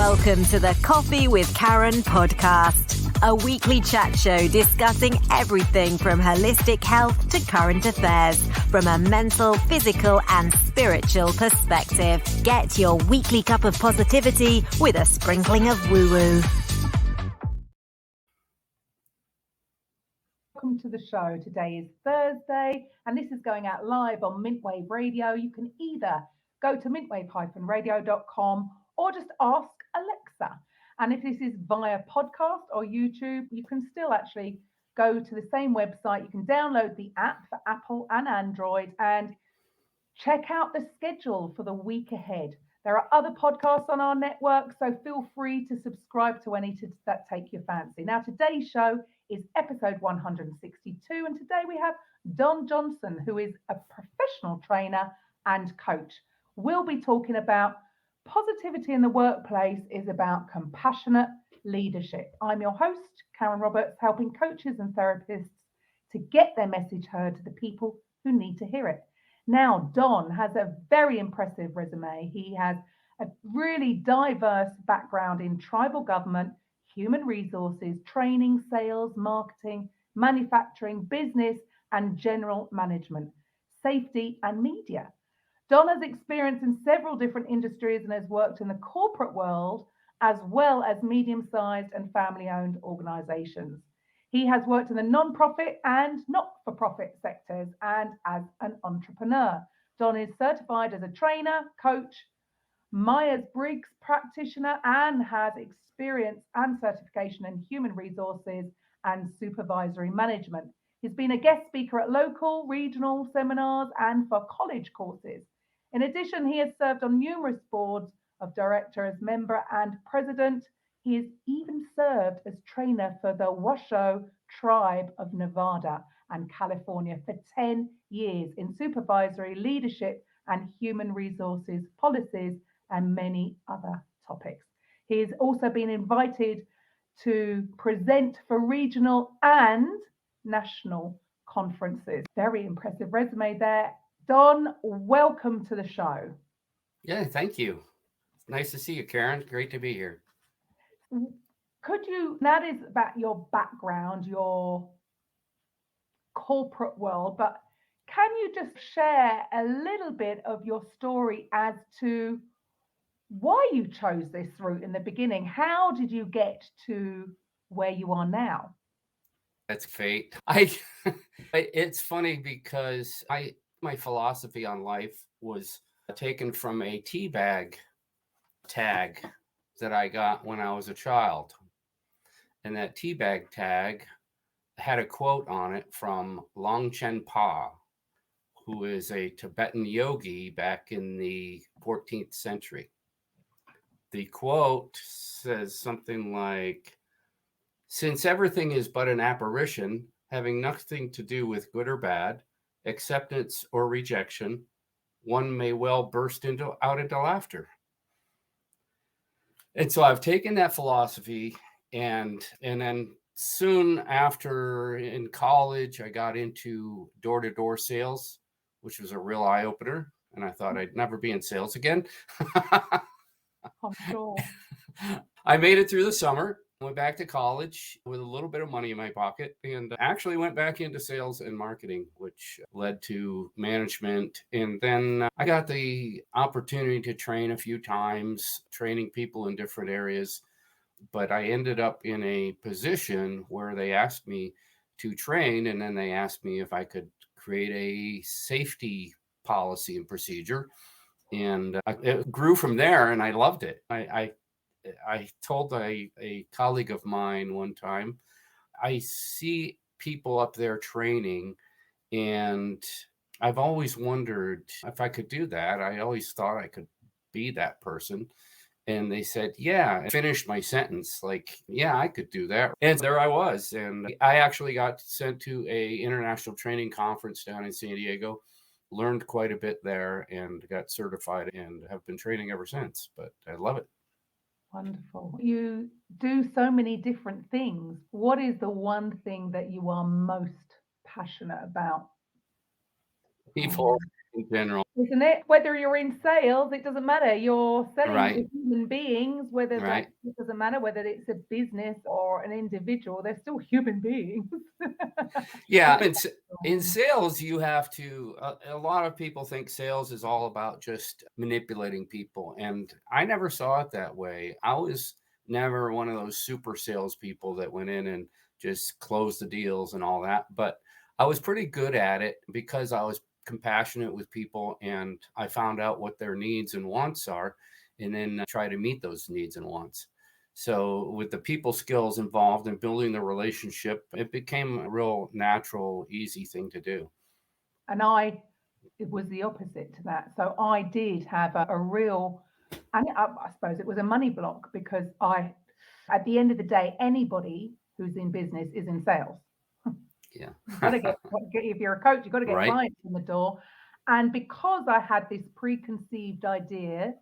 Welcome to the Coffee with Karen podcast, a weekly chat show discussing everything from holistic health to current affairs from a mental, physical and spiritual perspective. Get your weekly cup of positivity with a sprinkling of woo-woo. Welcome to the show. Today is Thursday and this is going out live on Mintwave Radio. You can either go to mintwave-radio.com or just ask Alexa. And if this is via podcast or YouTube, you can still actually go to the same website. You can download the app for Apple and Android and check out the schedule for the week ahead. There are other podcasts on our network, so feel free to subscribe to any that take your fancy. Now, today's show is episode 162, and today we have Don Johnson, who is a professional trainer and coach. We'll be talking about positivity in the workplace is about compassionate leadership. I'm your host, Karen Roberts, helping coaches and therapists to get their message heard to the people who need to hear it. Now, Don has a very impressive resume. He has a really diverse background in tribal government, human resources, training, sales, marketing, manufacturing, business, and general management, safety, and media. Don has experience in several different industries and has worked in the corporate world as well as medium-sized and family-owned organizations. He has worked in the non-profit and not-for-profit sectors and as an entrepreneur. Don is certified as a trainer, coach, Mayers Briggs practitioner, and has experience and certification in human resources and supervisory management. He's been a guest speaker at local, regional seminars and for college courses. In addition, he has served on numerous boards of directors, member and president. He has even served as trainer for the Washoe tribe of Nevada and California for 10 years in supervisory leadership and human resources policies and many other topics. He has also been invited to present for regional and national conferences. Very impressive resume there. Don, welcome to the show. Yeah, thank you. Nice to see you, Karen. Great to be here. Could you, that is about your background, your corporate world, but can you just share a little bit of your story as to why you chose this route in the beginning? How did you get to where you are now? That's fate. It's funny because my philosophy on life was taken from a teabag tag that I got when I was a child. And that teabag tag had a quote on it from Longchen Pa, who is a Tibetan yogi back in the 14th century. The quote says something like, "Since everything is but an apparition, having nothing to do with good or bad, acceptance or rejection, one may well burst out into laughter." And so I've taken that philosophy, and then soon after in college, I got into door-to-door sales, which was a real eye-opener. And I thought I'd never be in sales again. I'm sure. I made it through the summer, went back to college with a little bit of money in my pocket, and actually went back into sales and marketing, which led to management. And then I got the opportunity to train a few times, training people in different areas. But I ended up in a position where they asked me to train, and then they asked me if I could create a safety policy and procedure. And it grew from there, and I loved it. I told a colleague of mine one time, I see people up there training, and I've always wondered if I could do that. I always thought I could be that person. And they said, yeah, I finished my sentence. Like, yeah, I could do that. And there I was. And I actually got sent to a international training conference down in San Diego, learned quite a bit there and got certified and have been training ever since. But I love it. Wonderful. You do so many different things. What is the one thing that you are most passionate about? People in general. Isn't it? Whether you're in sales, it doesn't matter. You're selling to Right. human beings, whether that Right. it doesn't matter whether it's a business or an individual, they're still human beings. Yeah. And In sales, you have to, a lot of people think sales is all about just manipulating people. And I never saw it that way. I was never one of those super salespeople that went in and just closed the deals and all that. But I was pretty good at it because I was compassionate with people and I found out what their needs and wants are and then try to meet those needs and wants. So with the people skills involved in building the relationship, it became a real natural, easy thing to do. it was the opposite to that. So I did have a real, and I suppose it was a money block because at the end of the day, anybody who's in business is in sales. Yeah. You've got to get, if you're a coach, you've got to get Right. clients in the door. And because I had this preconceived idea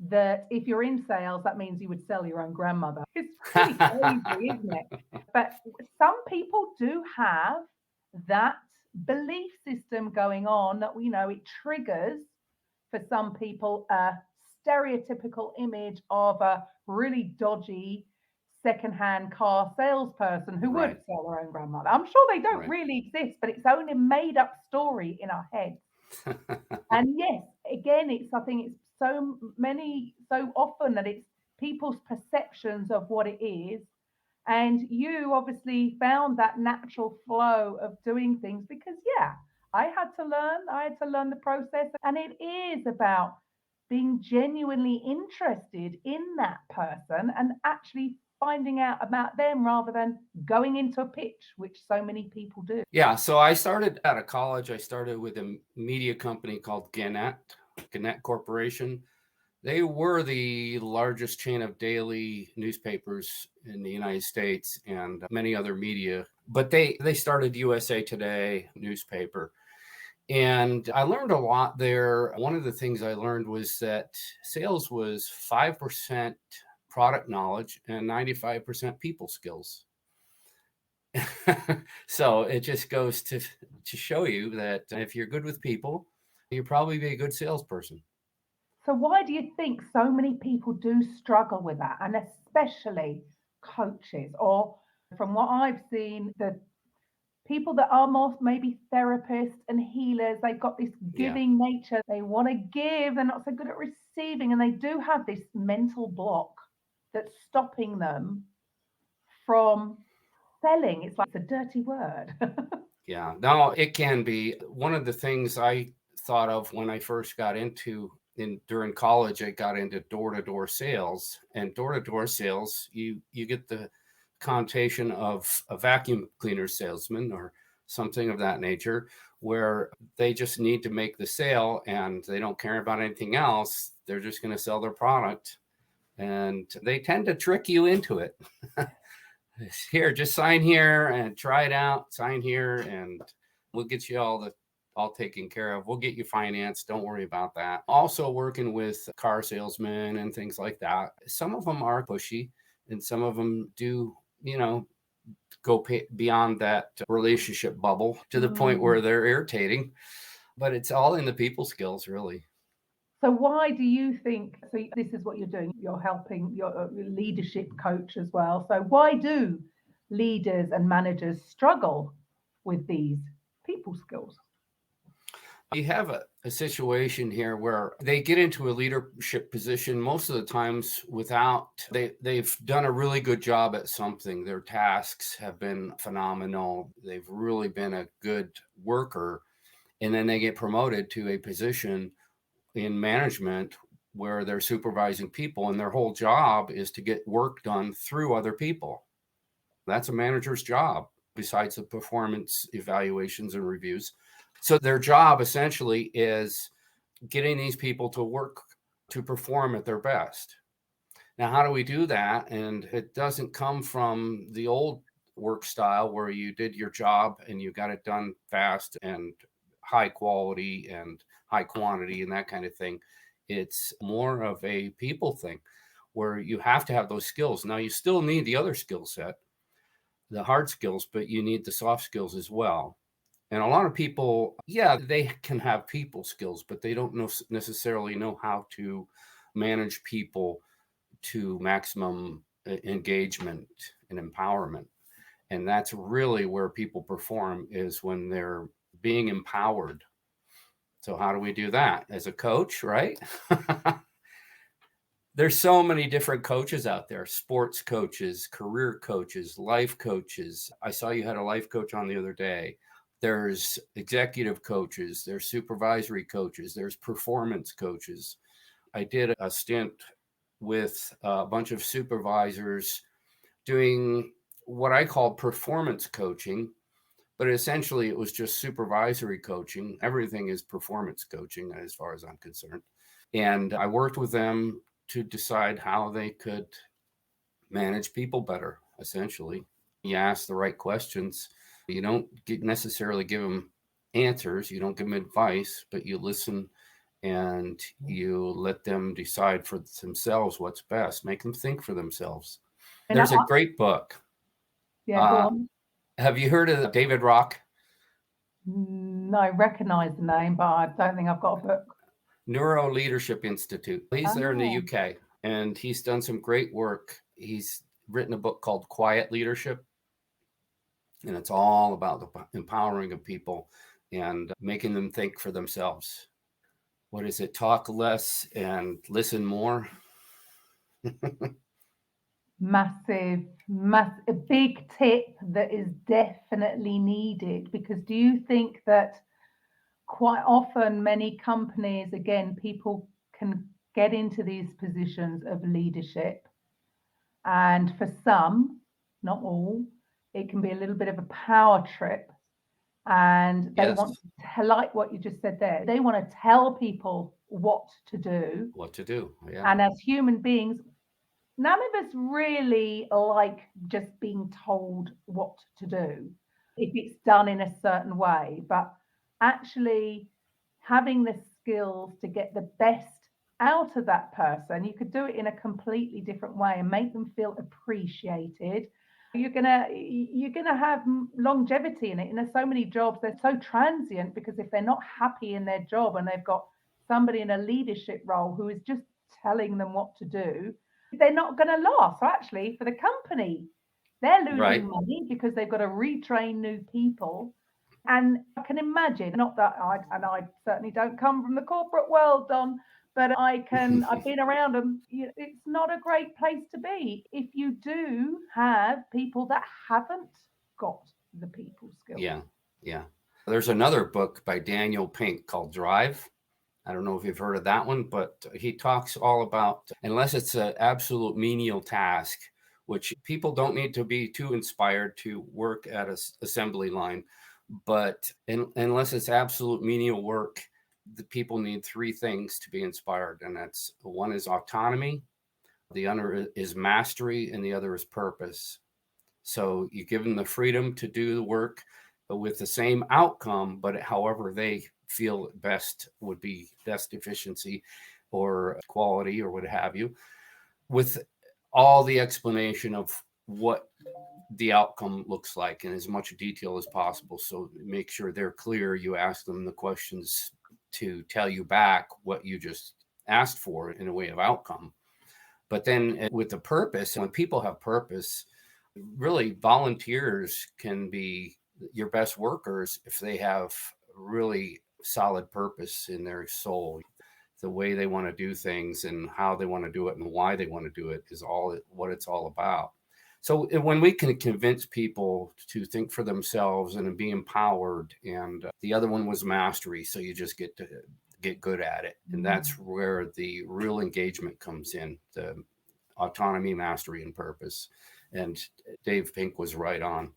that if you're in sales, that means you would sell your own grandmother. It's pretty crazy, isn't it? But some people do have that belief system going on that we know it triggers for some people a stereotypical image of a really dodgy secondhand car salesperson who would Right. sell their own grandmother. I'm sure they don't Right. really exist, but it's only a made up story in our heads. And yes, again, I think it's so often that it's people's perceptions of what it is. And you obviously found that natural flow of doing things because, yeah, I had to learn the process. And it is about being genuinely interested in that person and actually finding out about them rather than going into a pitch, which so many people do. Yeah. So I started out of college. I started with a media company called Gannett Corporation. They were the largest chain of daily newspapers in the United States and many other media. But they started USA Today newspaper. And I learned a lot there. One of the things I learned was that sales was 5% product knowledge and 95% people skills. So it just goes to show you that if you're good with people, you'll probably be a good salesperson. So, why do you think so many people do struggle with that? And especially coaches, or from what I've seen, the people that are more maybe therapists and healers, they've got this Yeah. giving nature. They want to give, they're not so good at receiving, and they do have this mental block that's stopping them from selling. It's like it's a dirty word. Yeah. No, it can be. One of the things I thought of when I first got during college, I got into door-to-door sales. And door-to-door sales, you get the connotation of a vacuum cleaner salesman or something of that nature, where they just need to make the sale and they don't care about anything else. They're just going to sell their product. And they tend to trick you into it. Here, just sign here and try it out. Sign here and we'll get you all taken care of. We'll get you financed. Don't worry about that. Also working with car salesmen and things like that. Some of them are pushy and some of them do, go beyond that relationship bubble to the point where they're irritating, but it's all in the people skills, really. So why do you think, so this is what you're doing, you're helping your leadership coach as well. So why do leaders and managers struggle with these people skills? You have a situation here where they get into a leadership position most of the times they've done a really good job at something. Their tasks have been phenomenal. They've really been a good worker. And then they get promoted to a position in management where they're supervising people and their whole job is to get work done through other people. That's a manager's job besides the performance evaluations and reviews. So their job essentially is getting these people to work to perform at their best. Now, how do we do that? And it doesn't come from the old work style where you did your job and you got it done fast and high quality and high quantity and that kind of thing. It's more of a people thing where you have to have those skills. Now, you still need the other skill set, the hard skills, but you need the soft skills as well. And a lot of people, yeah, they can have people skills, but they don't necessarily know how to manage people to maximum engagement and empowerment. And that's really where people perform, is when they're being empowered. So how do we do that? As a coach, right? There's so many different coaches out there: sports coaches, career coaches, life coaches. I saw you had a life coach on the other day. There's executive coaches, there's supervisory coaches, there's performance coaches. I did a stint with a bunch of supervisors doing what I call performance coaching, but essentially it was just supervisory coaching. Everything is performance coaching as far as I'm concerned. And I worked with them to decide how they could manage people better, essentially. You ask the right questions. You don't necessarily give them answers. You don't give them advice, but you listen and you let them decide for themselves what's best. Make them think for themselves. And There's a great book. yeah, go on. Have you heard of David Rock? No, I recognize the name, but I don't think I've got a book. Neuro Leadership Institute. He's there in the UK, and he's done some great work. He's written a book called Quiet Leadership, and it's all about the empowering of people and making them think for themselves. What is it? Talk less and listen more. Massive, a big tip that is definitely needed, because do you think that quite often many companies, again, people can get into these positions of leadership, and for some, not all, it can be a little bit of a power trip, and they Yes. want to, like what you just said there, they want to tell people what to do. Yeah. And as human beings, none of us really like just being told what to do if it's done in a certain way, but actually having the skills to get the best out of that person, you could do it in a completely different way and make them feel appreciated. You're gonna have longevity in it. And there's so many jobs, they're so transient, because if they're not happy in their job and they've got somebody in a leadership role who is just telling them what to do, they're not going to last. So actually, for the company, they're losing money because they've got to retrain new people. And I can imagine, not that I certainly don't come from the corporate world, Don, but I've been around them. It's not a great place to be if you do have people that haven't got the people skills. Yeah. There's another book by Daniel Pink called Drive. I don't know if you've heard of that one, but he talks all about, unless it's an absolute menial task, which people don't need to be too inspired to work at an assembly line, but unless it's absolute menial work, the people need three things to be inspired. And that's, one is autonomy, the other is mastery, and the other is purpose. So you give them the freedom to do the work with the same outcome, but however they feel best would be best efficiency or quality or what have you, with all the explanation of what the outcome looks like in as much detail as possible. So make sure they're clear. You ask them the questions to tell you back what you just asked for in a way of outcome. But then with the purpose, when people have purpose, really volunteers can be your best workers if they have really solid purpose in their soul. The way they want to do things and how they want to do it and why they want to do it is all what it's all about. So when we can convince people to think for themselves and be empowered, and the other one was mastery. So you just get to get good at it. And that's where the real engagement comes in, the autonomy, mastery, and purpose. And Dave Pink was right on.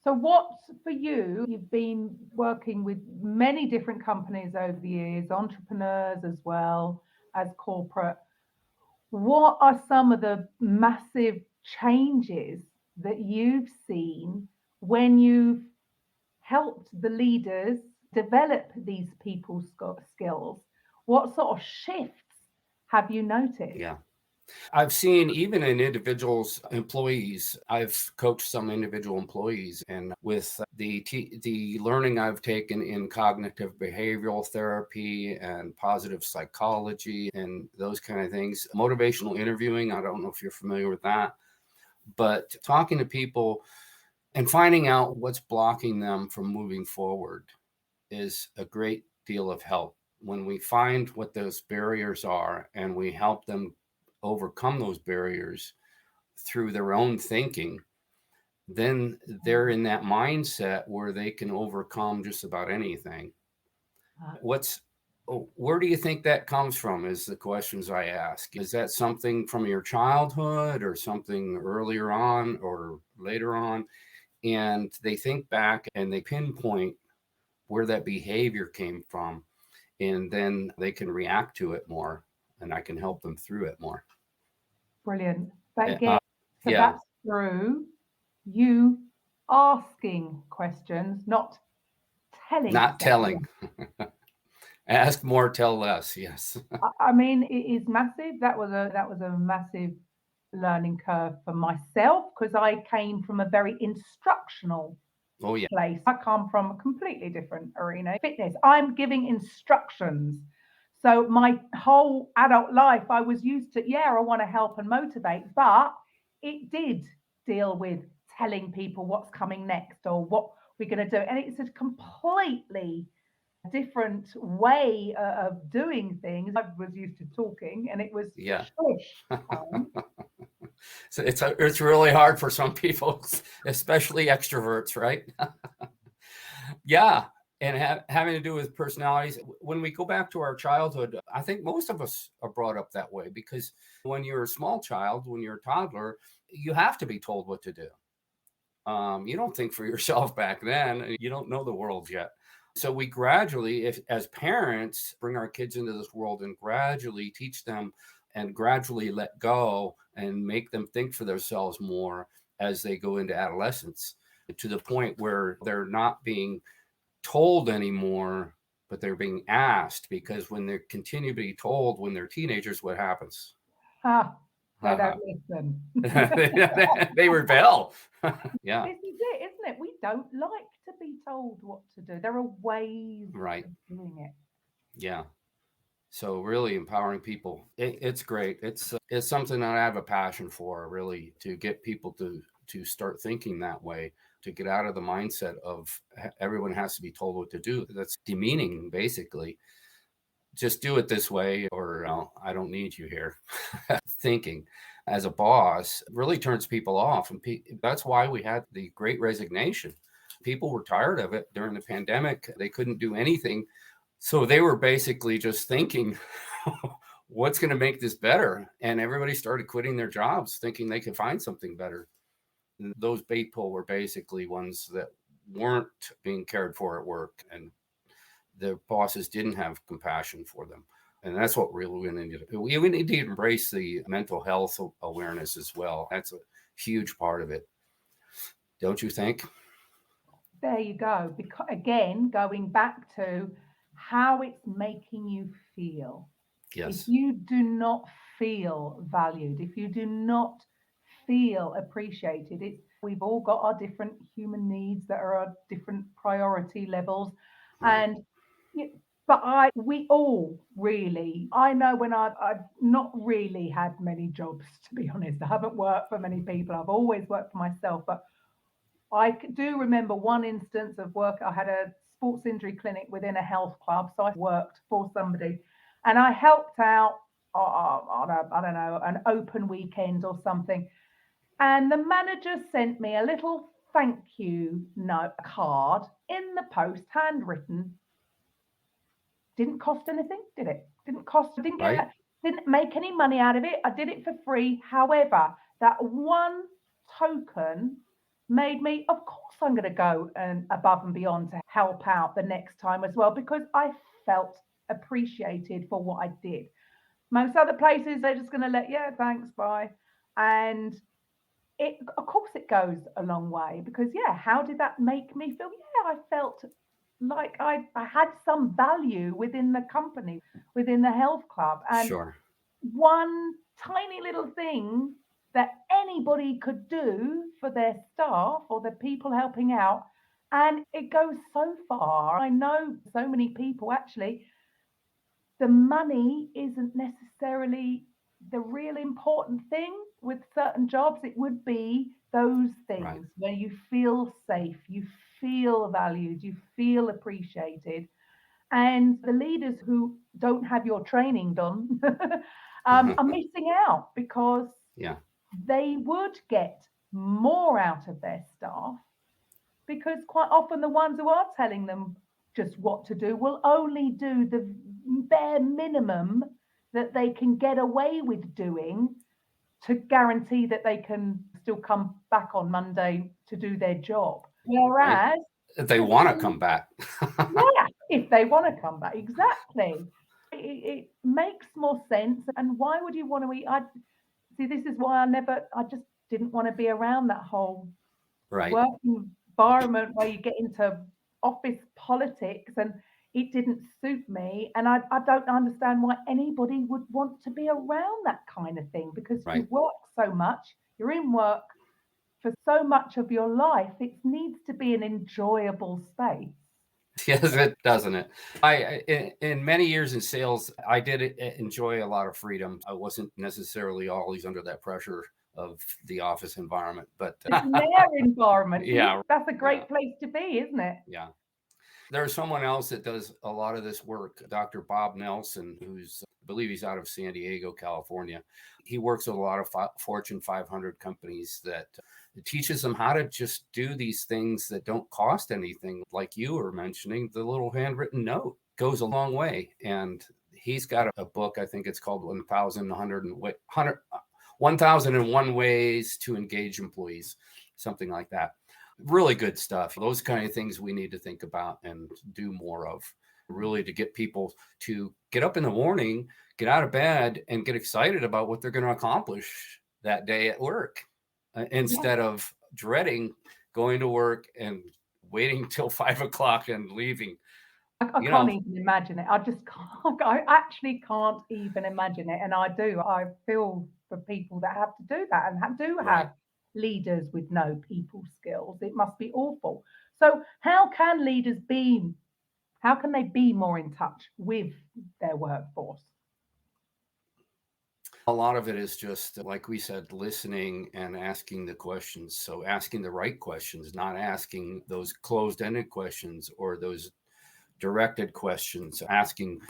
So what's for you? You've been working with many different companies over the years, entrepreneurs as well as corporate. What are some of the massive changes that you've seen when you've helped the leaders develop these people skills? What sort of shifts have you noticed? Yeah. I've seen even in individuals, employees, I've coached some individual employees, and with the learning I've taken in cognitive behavioral therapy and positive psychology and those kind of things, motivational interviewing, I don't know if you're familiar with that, but talking to people and finding out what's blocking them from moving forward is a great deal of help. When we find what those barriers are and we help them overcome those barriers through their own thinking, then they're in that mindset where they can overcome just about anything. Where do you think that comes from is the questions I ask. Is that something from your childhood or something earlier on or later on? And they think back and they pinpoint where that behavior came from, and then they can react to it more, and I can help them through it more. Brilliant. But again, so Yeah, that's through you asking questions, not not telling. telling. Ask more, tell less. Yes. I mean, it is massive. That was a massive learning curve for myself because I came from a very instructional Oh yeah. place. I come from a completely different arena. Fitness. I'm giving instructions. So my whole adult life, I was used to, yeah, I want to help and motivate, but it did deal with telling people what's coming next or what we're going to do. And it's a completely different way of doing things. I was used to talking and it was Yeah. shush time. So it's really hard for some people, especially extroverts, right? Yeah. And having to do with personalities. When we go back to our childhood, I think most of us are brought up that way because when you're a small child, when you're a toddler, you have to be told what to do. You don't think for yourself back then. You don't know the world yet. So we gradually, as parents, bring our kids into this world and gradually teach them and gradually let go and make them think for themselves more as they go into adolescence, to the point where they're not being told anymore, but they're being asked, because when they continue to be told when they're teenagers, what happens? They don't listen. They rebel. Yeah. This is it, isn't it? We don't like to be told what to do. There are ways Right. of doing it. Yeah. So really empowering people, it's great. It's something that I have a passion for, really, to get people to start thinking that way, to get out of the mindset of everyone has to be told what to do. That's demeaning, basically. Just do it this way, or I don't need you here. Thinking as a boss really turns people off, and that's why we had the Great Resignation. People were tired of it during the pandemic. They couldn't do anything. So they were basically just thinking, what's going to make this better? And everybody started quitting their jobs thinking they could find something better. And those people were basically ones that weren't being cared for at work, and the bosses didn't have compassion for them. And that's what really we need to do. We need to embrace the mental health awareness as well. That's a huge part of it. Don't you think? There you go. Because again, going back to how it's making you feel. If Yes. you do not feel valued, if you do not feel appreciated, we've all got our different human needs that are at different priority levels. Right. And we all really, I know when I've not really had many jobs, to be honest. I haven't worked for many people. I've always worked for myself. But I do remember one instance of work. I had a sports injury clinic within a health club. So I worked for somebody and I helped out on I don't know, an open weekend or something. And the manager sent me a little thank you note card in the post, handwritten. Didn't cost anything, did it? Right. Didn't make any money out of it. I did it for free. However, that one token made me, of course, I'm going to go and above and beyond to help out the next time as well, because I felt appreciated for what I did. Most other places, they're just going to yeah, thanks, bye. And of course, it goes a long way because, yeah, how did that make me feel? Yeah, I felt like I had some value within the company, within the health club. And Sure. one tiny little thing that anybody could do for their staff or the people helping out. And it goes so far. I know so many people actually, the money isn't necessarily the real important thing with certain jobs. It would be those things Right. where you feel safe, you feel valued, you feel appreciated. And the leaders who don't have your training done are missing out because Yeah. they would get more out of their staff, because quite often the ones who are telling them just what to do will only do the bare minimum that they can get away with doing to guarantee that they can still come back on Monday to do their job. Right. Whereas If they want to come back. yeah, if they want to come back, exactly. It makes more sense. And why would you want to eat? I see. This is why I just didn't want to be around that whole Right. working environment where you get into office politics, and it didn't suit me. And I don't understand why anybody would want to be around that kind of thing, because you Right. work so much, you're in work for so much of your life, it needs to be an enjoyable space. Yes, it doesn't it. In many years in sales, I did enjoy a lot of freedom. I wasn't necessarily always under that pressure of the office environment, but It's their environment. yeah, That's a great yeah, place to be, isn't it? yeah. There's someone else that does a lot of this work, Dr. Bob Nelson, who's, I believe he's out of San Diego, California. He works with a lot of Fortune 500 companies that teaches them how to just do these things that don't cost anything. Like you were mentioning, the little handwritten note goes a long way. And he's got a book, I think it's called 1001 Ways to Engage Employees, something like that. Really good stuff. Those kind of things we need to think about and do more of, really, to get people to get up in the morning, get out of bed, and get excited about what they're going to accomplish that day at work, instead of dreading going to work and waiting till 5 o'clock and leaving. I can't even imagine it. I just can't. I actually can't even imagine it. And I do. I feel for people that have to do that and do have Right. leaders with no people skills. It must be awful. So how can leaders be? How can they be more in touch with their workforce? A lot of it is just, like we said, listening and asking the questions. So asking the right questions, not asking those closed-ended questions or those directed questions, asking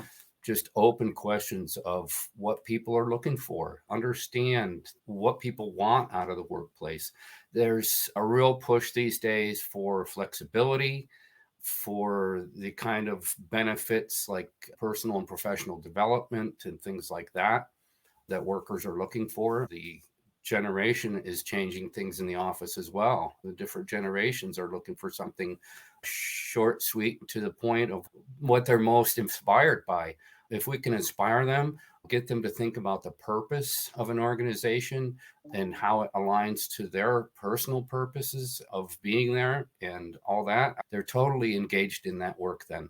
just open questions of what people are looking for, understand what people want out of the workplace. There's a real push these days for flexibility, for the kind of benefits like personal and professional development and things like that workers are looking for. The generation is changing things in the office as well. The different generations are looking for something short, sweet, to the point of what they're most inspired by. If we can inspire them, get them to think about the purpose of an organization and how it aligns to their personal purposes of being there and all that, they're totally engaged in that work then.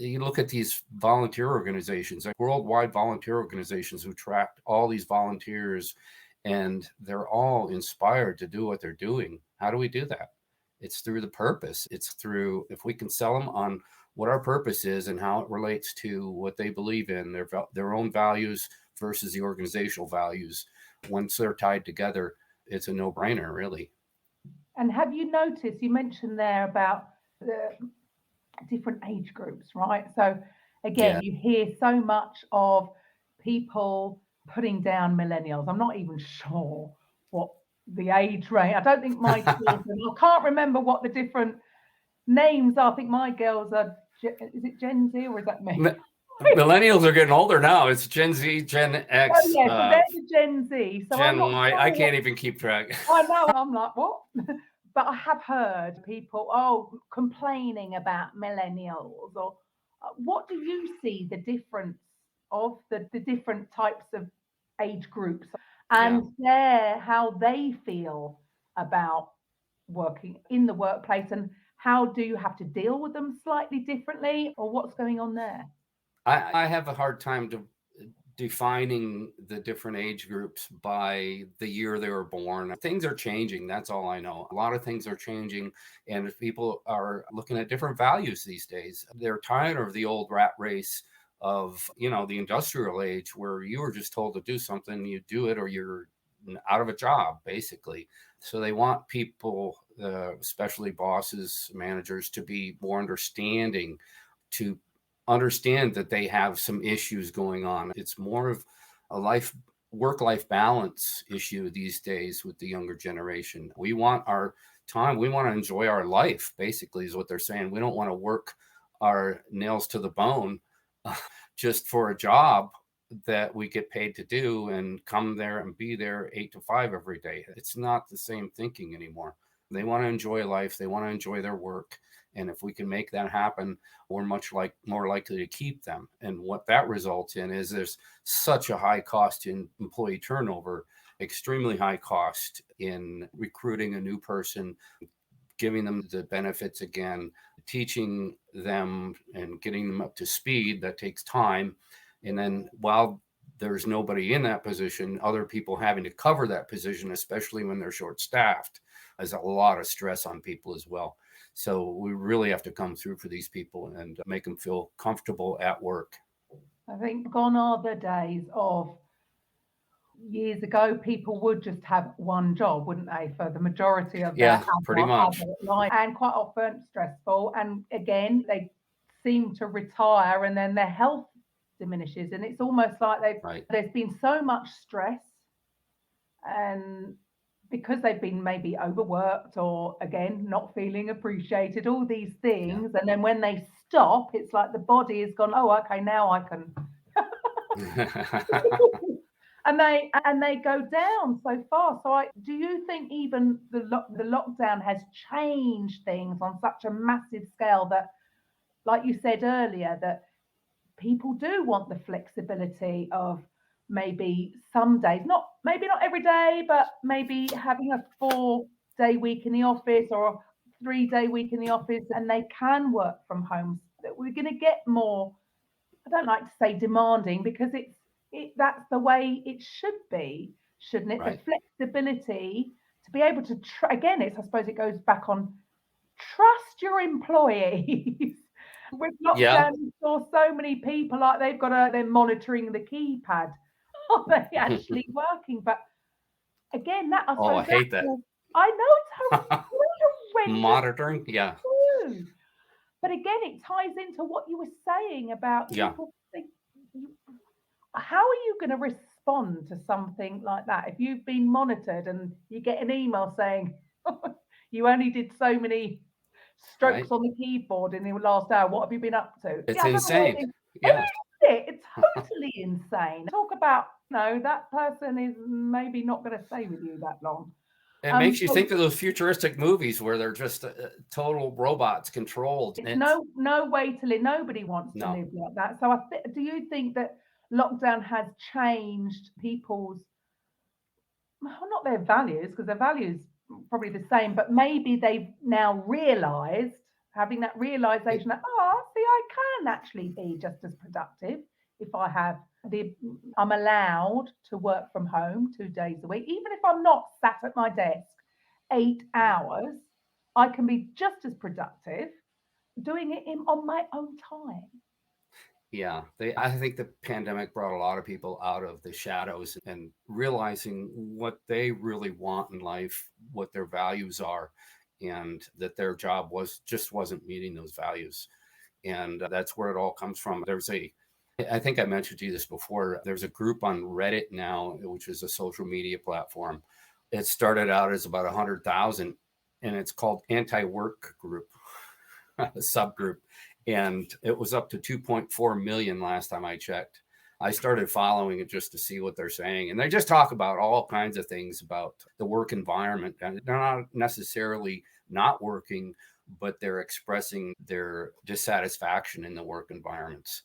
You look at these volunteer organizations, like worldwide volunteer organizations who track all these volunteers, and they're all inspired to do what they're doing. How do we do that? It's through the purpose. It's through, if we can sell them on what our purpose is and how it relates to what they believe in, their own values versus the organizational values. Once they're tied together, it's a no-brainer, really. And have you noticed, you mentioned there about the different age groups, right? So again, you hear so much of people putting down millennials. I'm not even sure what the age range. I don't think my children, I can't remember what the different names are. I think my girls are, is it Gen Z or is that me? Millennials are getting older now. It's Gen Z, Gen X. Oh yeah, so they're the Gen Z. So Gen Y. I can't even keep track. I know. I'm like, what? But I have heard people, complaining about millennials, or what do you see the difference of the different types of age groups and how they feel about working in the workplace, and how do you have to deal with them slightly differently, or what's going on there? I have a hard time defining the different age groups by the year they were born. Things are changing. That's all I know. A lot of things are changing, and people are looking at different values these days. They're tired of the old rat race of, the industrial age where you were just told to do something, you do it, or you're out of a job, basically. So they want people, especially bosses, managers, to be more understanding, to understand that they have some issues going on. It's more of a work-life balance issue these days with the younger generation. We want our time. We want to enjoy our life, basically, is what they're saying. We don't want to work our nails to the bone just for a job that we get paid to do and come there and be there 8 to 5 every day. It's not the same thinking anymore. They want to enjoy life. They want to enjoy their work. And if we can make that happen, we're more likely to keep them. And what that results in is there's such a high cost in employee turnover, extremely high cost in recruiting a new person, giving them the benefits again, teaching them and getting them up to speed. That takes time. And then while there's nobody in that position, other people having to cover that position, especially when they're short-staffed, is a lot of stress on people as well. So we really have to come through for these people and make them feel comfortable at work. I think gone are the days of years ago, people would just have one job, wouldn't they, for the majority of their pretty much life, and quite often stressful. And again, they seem to retire and then their health diminishes. And it's almost like there's been so much stress, and because they've been maybe overworked or again not feeling appreciated, all these things, and then when they stop, it's like the body has gone, oh, okay, now I can and they go down so far. So do you think even the lockdown has changed things on such a massive scale that, like you said earlier, that people do want the flexibility of maybe some days, maybe not every day, but maybe having a 4-day week in the office or a 3-day week in the office, and they can work from home? That we're going to get more, I don't like to say demanding, because that's the way it should be, shouldn't it? Right. The flexibility to be able to, again, I suppose it goes back on trust your employees. With lockdown, you saw so many people like they're monitoring the keypad. Are they actually working? But again, that I hate that. I know it's horrendous. Monitoring, yeah. Too. But again, it ties into what you were saying about people. How are you going to respond to something like that if you've been monitored and you get an email saying you only did so many strokes on the keyboard in the last hour? What have you been up to? It's insane. Yeah. It's totally insane. Talk about, that person is maybe not going to stay with you that long. It makes you think of those futuristic movies where they're just total robots controlled. It's no way to live. Nobody wants to live like that. So do you think that lockdown has changed people's, not their values, because their values are probably the same, but maybe they've now realised, having that realisation that, I can actually be just as productive if I'm allowed to work from home 2 days a week. Even if I'm not sat at my desk 8 hours, I can be just as productive doing it on my own time. Yeah, I think the pandemic brought a lot of people out of the shadows and realizing what they really want in life, what their values are, and that their job wasn't meeting those values. And that's where it all comes from. I think I mentioned to you this before, there's a group on Reddit now, which is a social media platform. It started out as about 100,000, and it's called Anti-Work Group, a subgroup. And it was up to 2.4 million last time I checked. I started following it just to see what they're saying. And they just talk about all kinds of things about the work environment. And they're not necessarily not working, but they're expressing their dissatisfaction in the work environments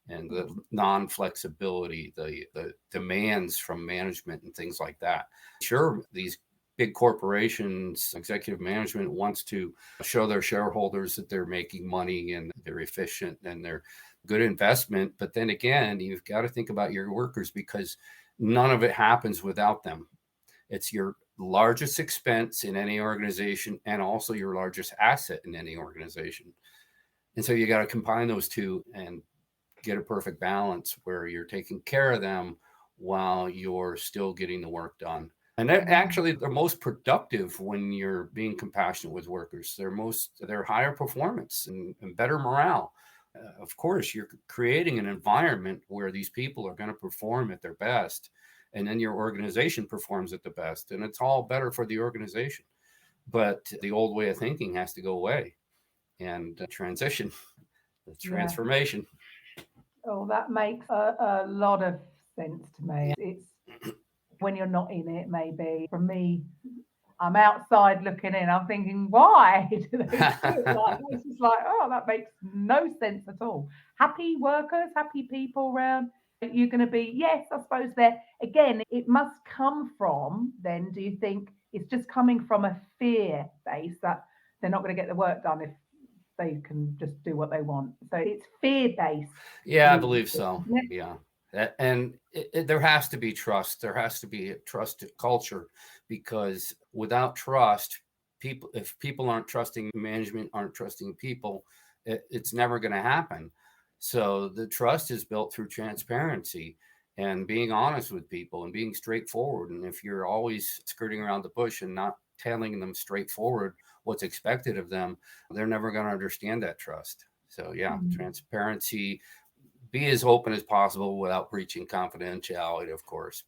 and the non-flexibility, the demands from management and things like that. Sure, these big corporations, executive management wants to show their shareholders that they're making money and they're efficient and they're good investment. But then again, you've got to think about your workers, because none of it happens without them. It's your largest expense in any organization and also your largest asset in any organization. And so you got to combine those two and get a perfect balance where you're taking care of them while you're still getting the work done. And they're most productive when you're being compassionate with workers. They're higher performance and better morale. Of course, you're creating an environment where these people are going to perform at their best, and then your organization performs at the best, and it's all better for the organization. But the old way of thinking has to go away, and the transformation. Oh, that makes a lot of sense to me. It's when you're not in it, maybe. For me, I'm outside looking in. I'm thinking, why do they do it like that? It's just like, oh, that makes no sense at all. Happy workers, happy people around. You're going to be, yes, I suppose again, it must come from, then, do you think it's just coming from a fear base that they're not going to get the work done if they can just do what they want? So it's fear based. Yeah, I believe so. Yeah. And there has to be trust. There has to be a trust culture, because without trust, if people aren't trusting management, aren't trusting people, it's never going to happen. So the trust is built through transparency and being honest with people and being straightforward. And if you're always skirting around the bush and not telling them straightforward what's expected of them, they're never going to understand that trust. So yeah, transparency, be as open as possible without breaching confidentiality, of course.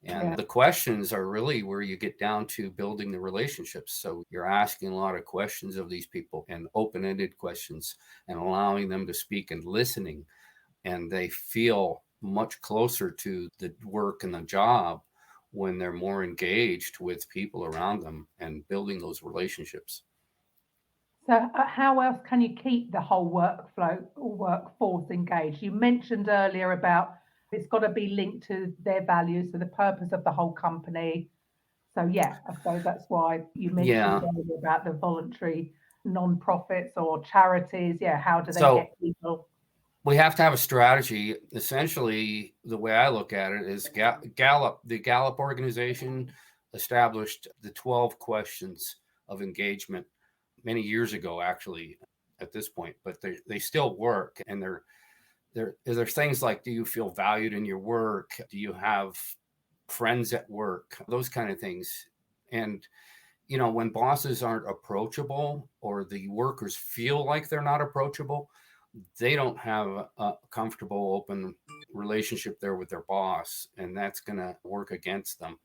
And the questions are really where you get down to building the relationships. So you're asking a lot of questions of these people, and open-ended questions, and allowing them to speak and listening. And they feel much closer to the work and the job when they're more engaged with people around them and building those relationships. So how else can you keep the whole workforce engaged? You mentioned earlier about it's got to be linked to their values, so the purpose of the whole company. So yeah, I suppose that's why you mentioned earlier about the voluntary non-profits or charities. Yeah, how do they get people? We have to have a strategy. Essentially, the way I look at it is the Gallup organization established the 12 questions of engagement many years ago, actually, at this point, but they still work. And there's things like, do you feel valued in your work? Do you have friends at work? Those kind of things. And, when bosses aren't approachable, or the workers feel like they're not approachable, they don't have a comfortable, open relationship there with their boss, and that's going to work against them.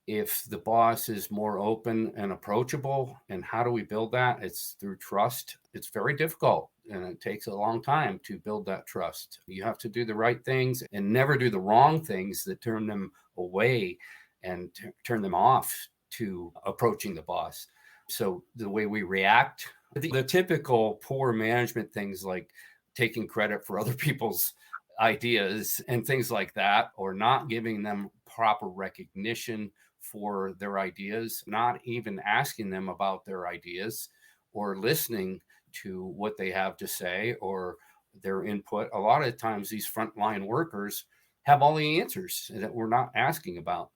If the boss is more open and approachable, and how do we build that? It's through trust. It's very difficult, and it takes a long time to build that trust. You have to do the right things and never do the wrong things that turn them away and turn them off to approaching the boss. So the way we react, the typical poor management things like taking credit for other people's ideas and things like that, or not giving them proper recognition for their ideas, not even asking them about their ideas or listening to what they have to say or their input. A lot of times these frontline workers have all the answers that we're not asking about.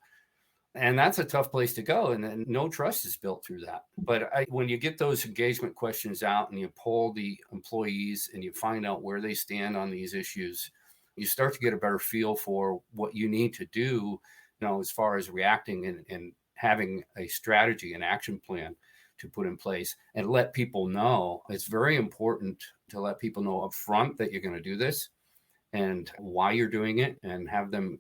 And that's a tough place to go. And no trust is built through that. But when you get those engagement questions out and you poll the employees and you find out where they stand on these issues, you start to get a better feel for what you need to do, as far as reacting and having a strategy and action plan to put in place, and let people know. It's very important to let people know up front that you're going to do this and why you're doing it, and have them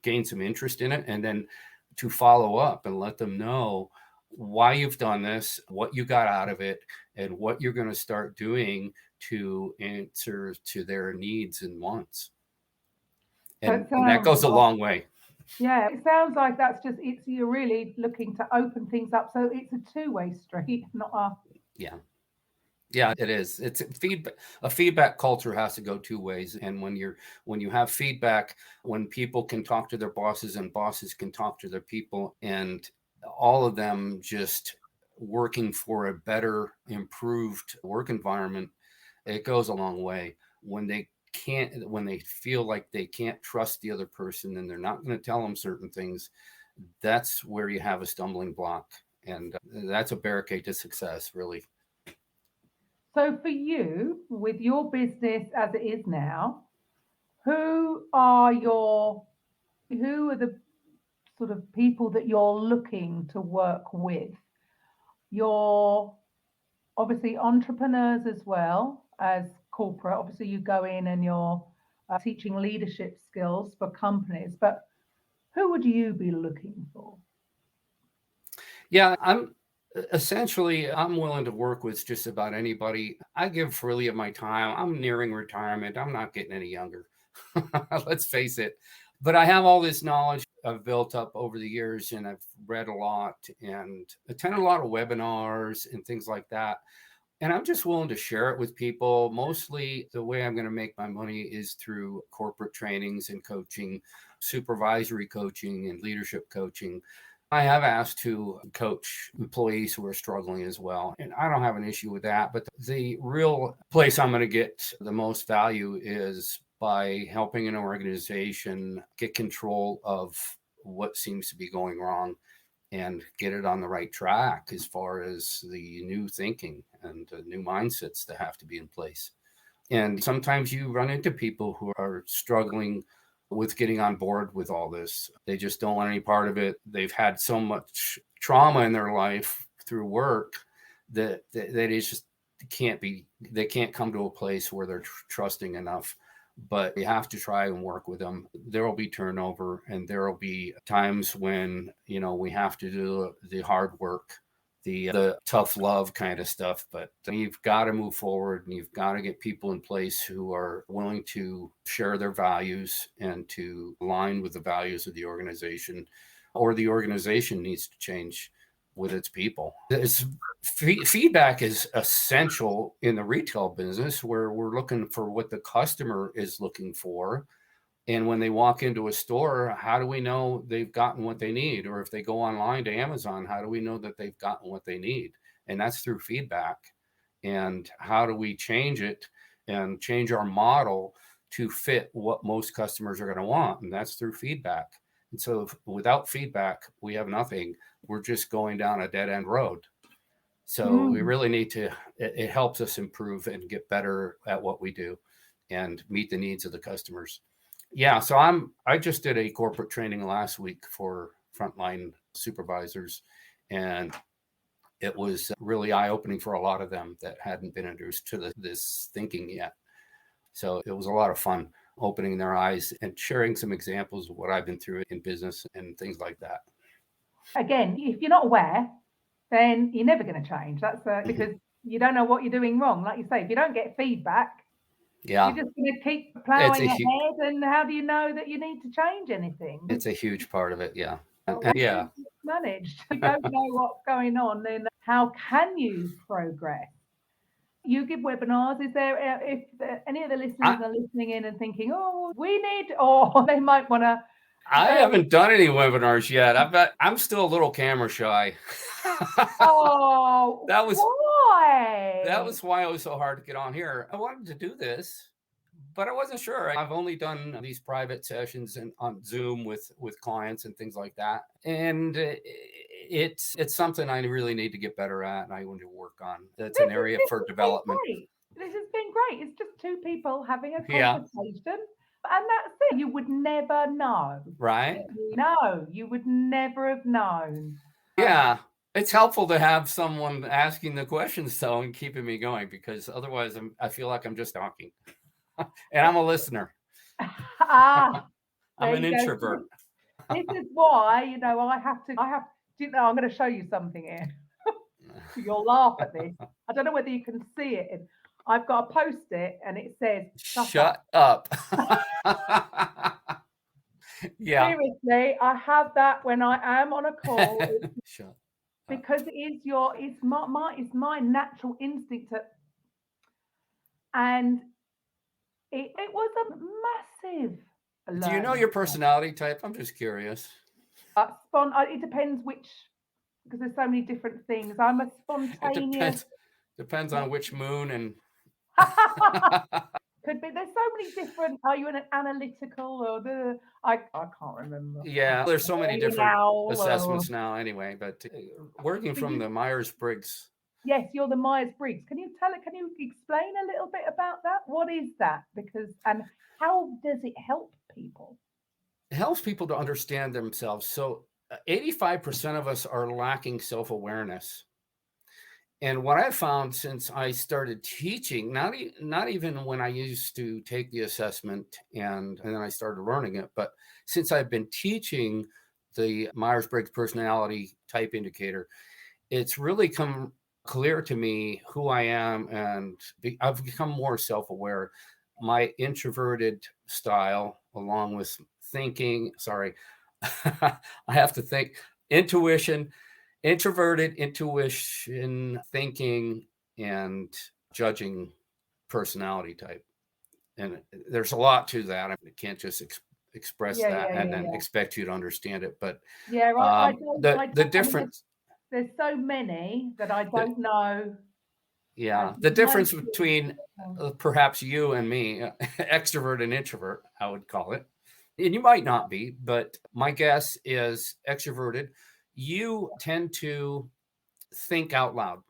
gain some interest in it, and then to follow up and let them know why you've done this, what you got out of it, and what you're going to start doing to answer to their needs and wants. And that goes a long way. Yeah, it sounds like you're really looking to open things up. So it's a two-way street, not a... Yeah, it is. It's a feedback culture has to go two ways. And when you have feedback, when people can talk to their bosses and bosses can talk to their people, and all of them just working for a better, improved work environment, it goes a long way. when they feel like they can't trust the other person and they're not going to tell them certain things, that's where you have a stumbling block. And that's a barricade to success, really. So for you, with your business as it is now, who are the sort of people that you're looking to work with? You're obviously entrepreneurs as well as corporate. Obviously, you go in and you're teaching leadership skills for companies, but who would you be looking for? Yeah, I'm willing to work with just about anybody. I give freely of my time. I'm nearing retirement. I'm not getting any younger. Let's face it. But I have all this knowledge I've built up over the years, and I've read a lot and attended a lot of webinars and things like that. And I'm just willing to share it with people. Mostly the way I'm going to make my money is through corporate trainings and coaching, supervisory coaching and leadership coaching. I have asked to coach employees who are struggling as well. And I don't have an issue with that. But the real place I'm going to get the most value is by helping an organization get control of what seems to be going wrong and get it on the right track as far as the new thinking and new mindsets that have to be in place. And sometimes you run into people who are struggling with getting on board with all this. They just don't want any part of it. They've had so much trauma in their life through work that it just they can't come to a place where they're trusting enough. But you have to try and work with them. There will be turnover, and there will be times when, we have to do the hard work, the tough love kind of stuff. But you've got to move forward, and you've got to get people in place who are willing to share their values and to align with the values of the organization, or the organization needs to change with its people. Feedback is essential in the retail business, where we're looking for what the customer is looking for. And when they walk into a store, how do we know they've gotten what they need? Or if they go online to Amazon, how do we know that they've gotten what they need? And that's through feedback. And how do we change it and change our model to fit what most customers are going to want? And that's through feedback. And so without feedback, we have nothing. We're just going down a dead end road. So we really need to, it helps us improve and get better at what we do and meet the needs of the customers. Yeah. So I just did a corporate training last week for frontline supervisors, and it was really eye-opening for a lot of them that hadn't been introduced to this thinking yet. So it was a lot of fun, opening their eyes and sharing some examples of what I've been through in business and things like that. Again, if you're not aware, then you're never going to change. That's because you don't know what you're doing wrong. Like you say, if you don't get feedback, you're just going to keep plowing ahead. And how do you know that you need to change anything? It's a huge part of it. Yeah. Yeah. Managed. You don't know what's going on, then how can you progress? You give webinars. Is there, if any of the listeners are listening in and thinking, oh, we need, or they might want to. I haven't done any webinars yet. I'm still a little camera shy. Oh, why? That was why it was so hard to get on here. I wanted to do this, but I wasn't sure. I've only done these private sessions and on Zoom with clients and things like that. And it's something I really need to get better at, and I want to work on. That's an area for development. This has been great. It's just two people having a conversation. And that's it. You would never know. Right? No, you would never have known. Yeah. It's helpful to have someone asking the questions, though, and keeping me going, because otherwise I feel like I'm just talking. And I'm a listener. I'm an introvert. This is why, I have to, I'm going to show you something here. You'll laugh at this. I don't know whether you can see it. I've got a Post-it and it says, shut up. Yeah. Seriously, I have that when I am on a call. Shut up. Because it's my natural instinct and it was a massive learning. Do you know your personality type? I'm just curious. It depends because there's so many different things. I'm a spontaneous. Depends on which moon and. Could be. There's so many different. Are you an analytical or the? I can't remember. Yeah, there's so many different Owl assessments now anyway, but working from the Myers Briggs. Yes, you're the Myers Briggs. Can you explain a little bit about that? What is that? And how does it help people? It helps people to understand themselves. So 85% of us are lacking self-awareness. And what I've found since I started teaching, not even when I used to take the assessment and then I started learning it, but since I've been teaching the Myers Briggs personality type indicator, it's really come clear to me who I am, and I've become more self-aware. My introverted style, along with thinking, I have to think, introverted intuition, thinking, and judging personality type. And there's a lot to that. I can't just express that and then expect you to understand it. But the difference. There's so many that I don't know. Yeah, the difference between perhaps you and me, extrovert and introvert, I would call it. And you might not be, but my guess is extroverted. You tend to think out loud.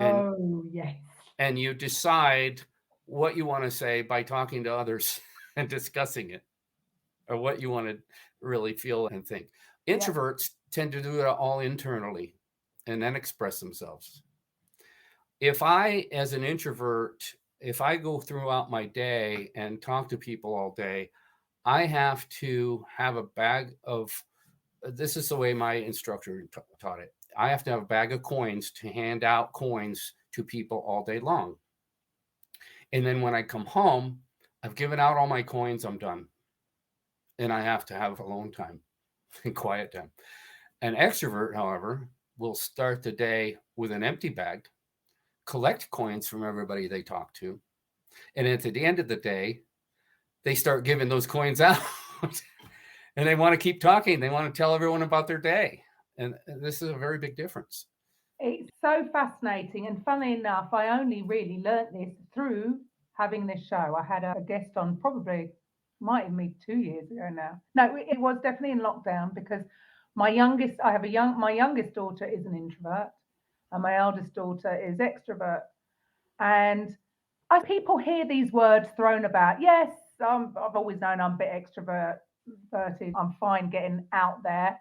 And you decide what you want to say by talking to others and discussing it, or what you want to really feel and think. Introverts tend to do it all internally and then express themselves. If I, as an introvert, if I go throughout my day and talk to people all day, I have to have a bag of, this is the way my instructor taught it. I have to have a bag of coins to hand out coins to people all day long. And then when I come home, I've given out all my coins, I'm done. And I have to have alone time and quiet time. An extrovert, however, will start the day with an empty bag, collect coins from everybody they talk to. And at the end of the day, they start giving those coins out and they want to keep talking. They want to tell everyone about their day. And this is a very big difference. It's so fascinating. And funnily enough, I only really learnt this through having this show. I had a guest on might even be 2 years ago now. No, it was definitely in lockdown because my youngest daughter is an introvert and my eldest daughter is extrovert. And people hear these words thrown about. Yes, I've always known I'm a bit extroverted. I'm fine getting out there.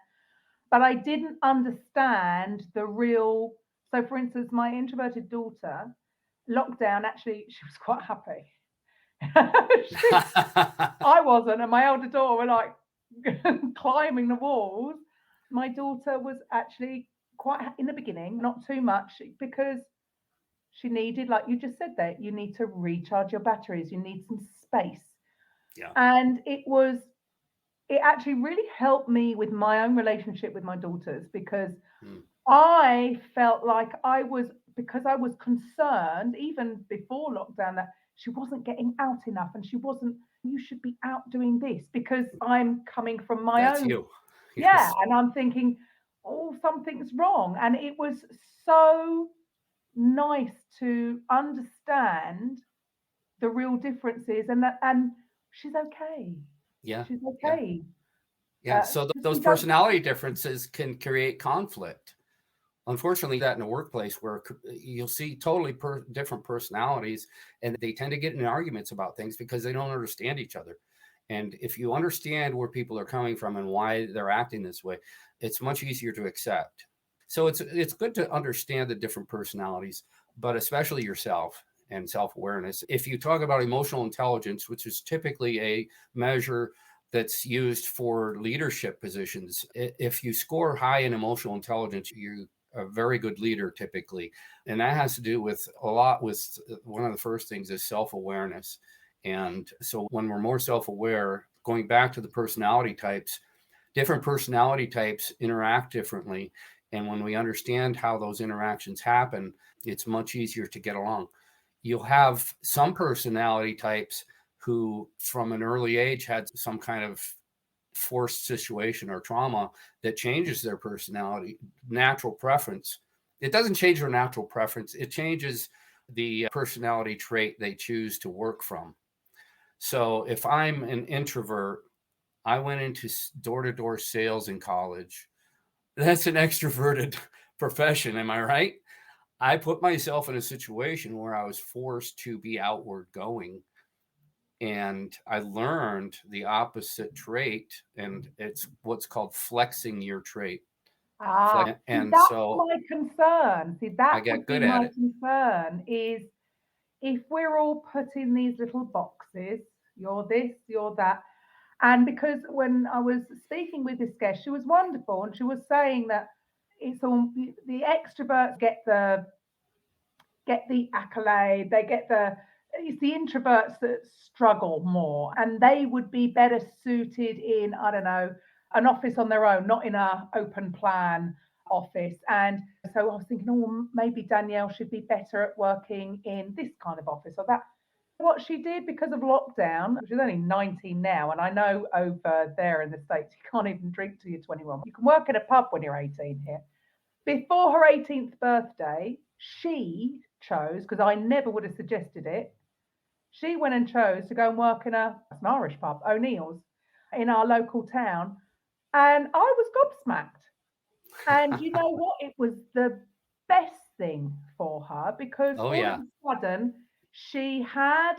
But I didn't understand the real. So, for instance, my introverted daughter, lockdown, actually, she was quite happy. I wasn't, and my elder daughter were like climbing the walls. My daughter was actually quite in the beginning, not too much, because she needed, like you just said there, you need to recharge your batteries, you need some space. Yeah. And it actually really helped me with my own relationship with my daughters, because I felt like because I was concerned even before lockdown that she wasn't getting out enough, and you should be out doing this, because I'm coming from my That's own. You. Yes. Yeah. And I'm thinking, oh, something's wrong. And it was so nice to understand the real differences, and she's okay. Yeah. She's okay. Yeah. So those personality differences can create conflict. Unfortunately, that in a workplace where you'll see totally different personalities, and they tend to get in arguments about things because they don't understand each other. And if you understand where people are coming from and why they're acting this way, it's much easier to accept. So it's good to understand the different personalities, but especially yourself and self-awareness. If you talk about emotional intelligence, which is typically a measure that's used for leadership positions, if you score high in emotional intelligence, you're a very good leader typically. And that has to do with one of the first things is self-awareness. And so when we're more self-aware, going back to the personality types, different personality types interact differently. And when we understand how those interactions happen, it's much easier to get along. You'll have some personality types who from an early age had some kind of forced situation or trauma that changes their personality, natural preference. It doesn't change their natural preference. It changes the personality trait they choose to work from. So if I'm an introvert, I went into door-to-door sales in college. That's an extroverted profession. Am I right? I put myself in a situation where I was forced to be outward going, and I learned the opposite trait, and it's what's called flexing your trait. See, And that's so my concern. See, I that would got be good at my it. concern is if we're all put in these little boxes, you're this, you're that. And because when I was speaking with this guest, she was wonderful, and she was saying that it's all the extroverts get the accolade, they get it's the introverts that struggle more, and they would be better suited in, I don't know, an office on their own, not in a open plan office. And so I was thinking, oh, maybe Danielle should be better at working in this kind of office or that. What she did because of lockdown, she's only 19 now, and I know over there in the States you can't even drink till you're 21. You can work in a pub when you're 18 here. Before her 18th birthday, she chose, because I never would have suggested it, she went and chose to go and work in an Irish pub, O'Neill's, in our local town. And I was gobsmacked. And you know what? It was the best thing for her, because Oh, all yeah. of a sudden she had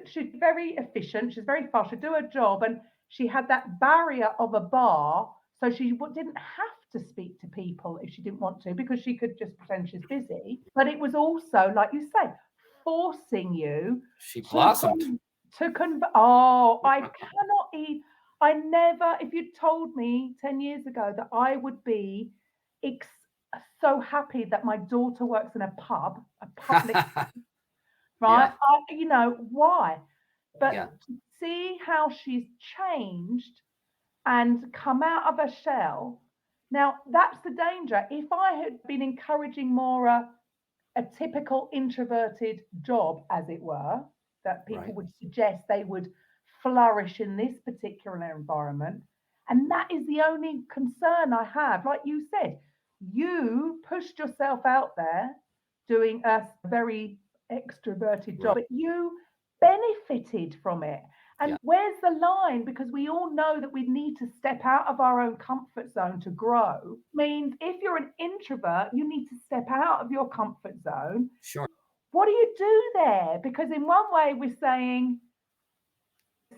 she's very efficient, she's very fast, she'd do her job, and she had that barrier of a bar, so she didn't have to speak to people if she didn't want to, because she could just pretend she's busy. But it was also, like you say, forcing you She to blossomed. I cannot eat. I never, if you'd told me 10 years ago that I would be ex- so happy that my daughter works in a pub, a public, right? Why? But Yeah. to see how she's changed and come out of her shell. Now, that's the danger. If I had been encouraging more a typical introverted job, as it were, that people Right. would suggest they would flourish in this particular environment. And that is the only concern I have. Like you said, you pushed yourself out there doing a very extroverted job, Right. but you benefited from it. And Yeah. where's the line? Because we all know that we need to step out of our own comfort zone to grow. Means if you're an introvert, you need to step out of your comfort zone. Sure. What do you do there? Because in one way, we're saying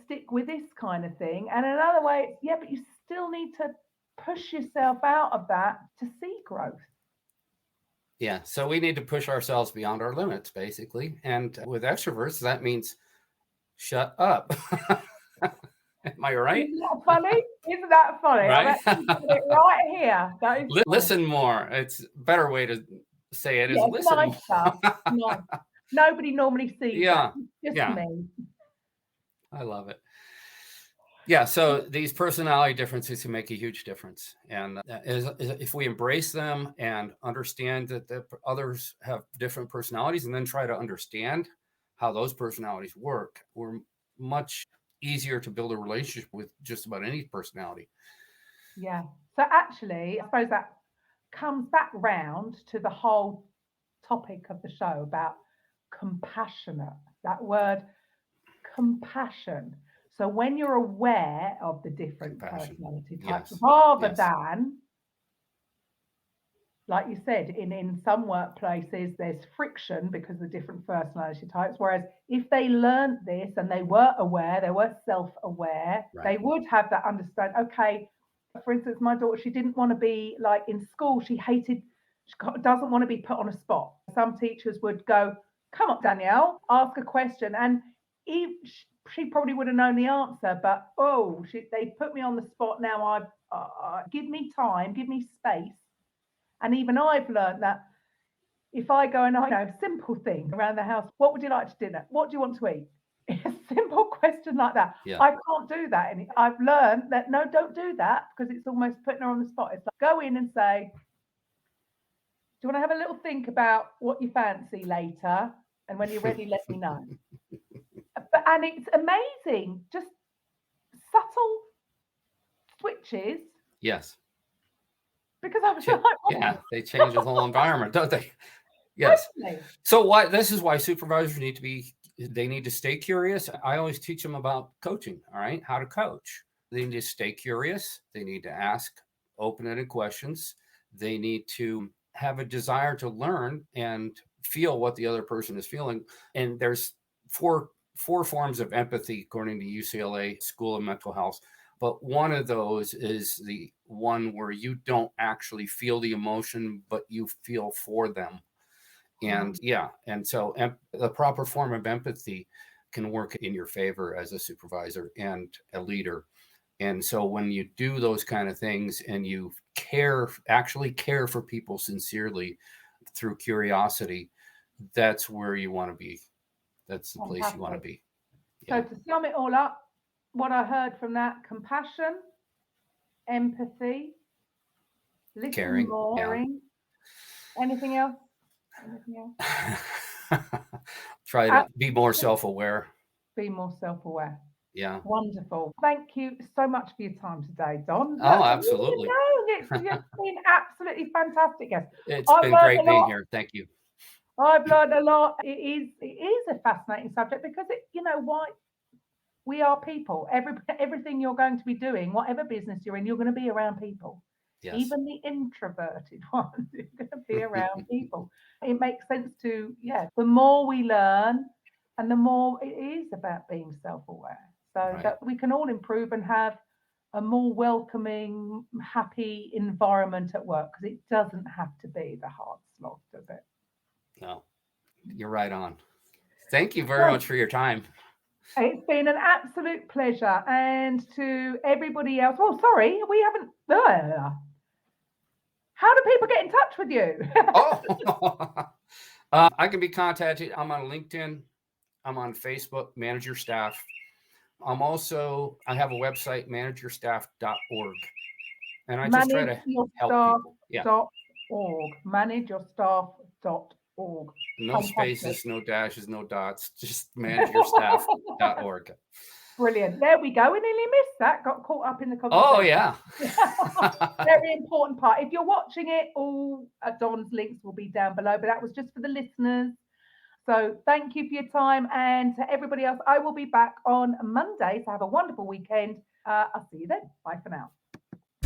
stick with this kind of thing. And another way, it's, yeah, but you still need to push yourself out of that to see growth. Yeah. So we need to push ourselves beyond our limits, basically. And with extroverts, that means shut up. Am I right? Isn't that funny? Isn't that funny? I've Right. actually got it right here. That is funny. Listen more. It's a better way to say it is Yeah, listen nice more. stuff. Nice. Nobody normally sees Yeah. that. It's just Yeah. me. I love it. Yeah. So these personality differences can make a huge difference. And if we embrace them and understand that the others have different personalities, and then try to understand how those personalities work, we're much easier to build a relationship with just about any personality. Yeah. So actually, I suppose that comes back round to the whole topic of the show about compassionate. That word, compassion. So when you're aware of the different Compassion. personality types, Yes. rather Yes. than, like you said, in some workplaces, there's friction because of the different personality types. Whereas if they learned this and they were aware, they were self-aware, Right. they would have that understand. Okay, for instance, my daughter, she didn't want to be like in school. She doesn't want to be put on a spot. Some teachers would go, come on, Danielle, ask a question. And she probably would have known the answer, but they put me on the spot now. Give me time, give me space. And even I've learned that if I go and I know simple thing around the house, what would you like to dinner? What do you want to eat? A simple question like that. Yeah. I can't do that. And I've learned that no, don't do that, because it's almost putting her on the spot. It's like go in and say, do you want to have a little think about what you fancy later? And when you're ready, let me know. And it's amazing, just subtle switches. Yes. Because I was like, yeah, they change the whole environment, don't they? Yes. Totally. So this is why supervisors need to be They need to stay curious. I always teach them about coaching, all right, how to coach. They need to stay curious. They need to ask open-ended questions. They need to have a desire to learn and feel what the other person is feeling. And there's four forms of empathy, according to UCLA School of Mental Health. But one of those is the one where you don't actually feel the emotion, but you feel for them. And and so the proper form of empathy can work in your favor as a supervisor and a leader. And so when you do those kind of things and you actually care for people sincerely through curiosity, that's where you want to be. That's the place you want to be. So to sum it all up, what I heard from that: compassion, empathy, listening, caring, caring. Anything else? Try to be more self-aware. Be more self-aware. Yeah. Wonderful. Thank you so much for your time today, Don. Oh, absolutely. It's just been absolutely fantastic. Yes. It's been great being here. Thank you. I've learned a lot. It is a fascinating subject because why we are people. Everything you're going to be doing, whatever business you're in, you're going to be around people. Yes. Even the introverted ones, you're going to be around people. It makes sense to, the more we learn and the more it is about being self-aware. So that we can all improve and have a more welcoming, happy environment at work, because it doesn't have to be the hard slog, does it? No, you're right on. Thank you very much for your time. It's been an absolute pleasure. And to everybody else, we haven't. How do people get in touch with you? I can be contacted. I'm on LinkedIn. I'm on Facebook, Manage Your Staff. I have a website, manageyourstaff.org. And I just try to help people. .org. Manageyourstaff.org. No spaces, no dashes, no dots. Just manageyourstaff.org. Brilliant. There we go. We nearly missed that. Got caught up in the conversation. Oh, yeah. Very important part. If you're watching it, all Don's links will be down below, but that was just for the listeners. So thank you for your time. And to everybody else, I will be back on Monday. So have a wonderful weekend. I'll see you then. Bye for now.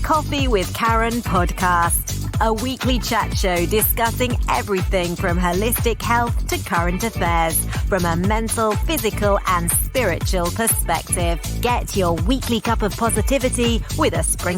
Coffee with Karen podcast, a weekly chat show discussing everything from holistic health to current affairs from a mental, physical and spiritual perspective. Get your weekly cup of positivity with a sprinkle